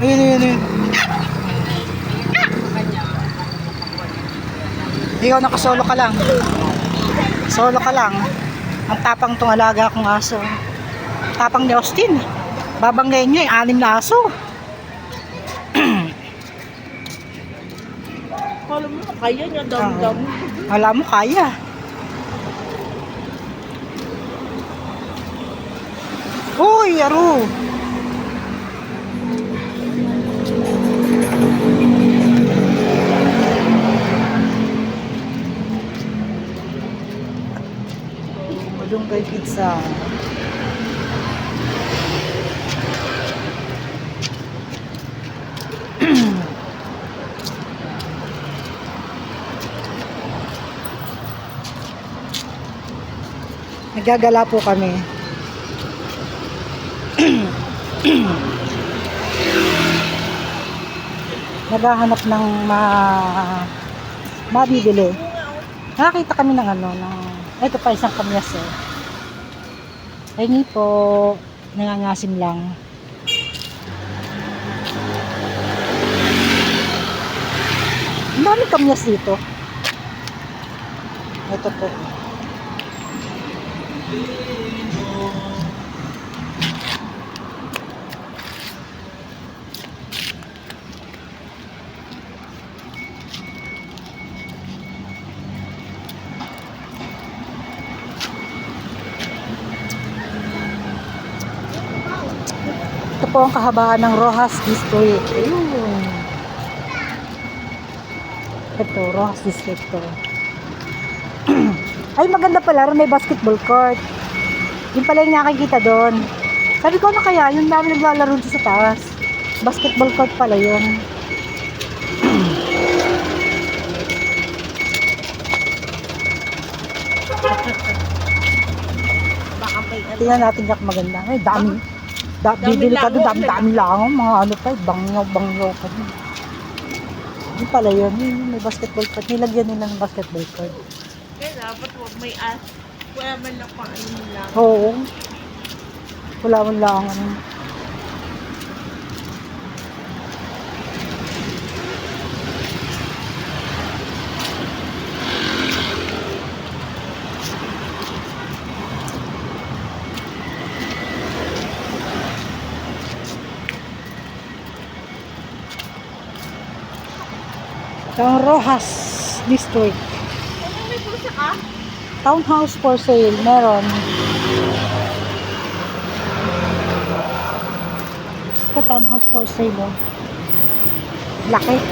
Ayun, ayun, ayun. Ikaw nakasolo ka lang. Solo ka lang. Ang tapang tong alaga kong aso. Tapang ni Austin. Babanggayin niya yung 6 na aso. Alam mo, kaya niya dam-dam. Alam mo, kaya. Uy, aro. Malunggay pizza. Nagagala po kami. Naghahanap ng mabibili. Nakakita kami ng ito pa isang kamyas eh. Ayun po, nangangasim lang. Ang daming kamyas dito. Ito po. Ito po ang kahabaan ng Rojas District. Ayun. Ito, Rojas District to. Ay, maganda pala. May basketball court. Yun pala yung nakikita doon. Sabi ko, ano kaya? Yung dami naglalaro dito sa taas. Basketball court pala yun. Tingnan natin kung maganda. Ay, dami. Bibili ka doon, dami lang. Mga ano pa, bangyaw pa doon. Yun pala yun. May basketball court. Nilagyan nila ng basketball court. Kaya dapat huwag may wala man lang pang ano lang. Oo. Wala man lang ano. Ang Rojas District. Ano may pusa ka? Townhouse for sale. Meron. Ito townhouse for sale. Oh. Laki.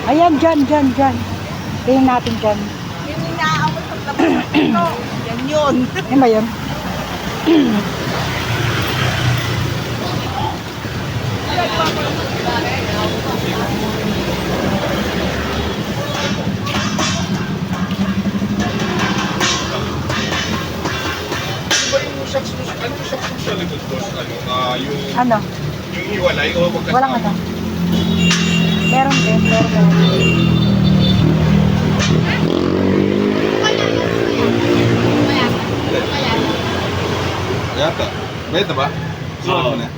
Ayan, dyan. Tingnan natin dyan. Yung inaawat sa labas ng ito. Yan yun. Ano ba yun? Ano? Yung hiwalay o magkasama? Walang ano. Meron din. Yata. Bayad na ba? Oo. Na.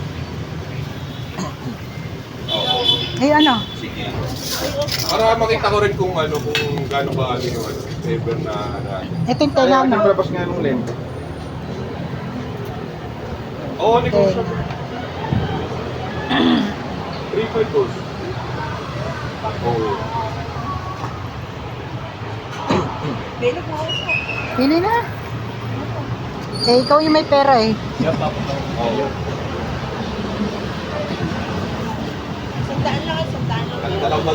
Oo. Ay, ano? Sige. Para makita ko rin kung gaano ba yung favor na Ito yung tenga mo. Tapos nga nung lente. Oo, negosyo. 3.2. Oo. Bili ko ako. Pili na. Eh, ikaw yung may pera eh. Oo. Sandaan lang, sandaan lang. Dalawang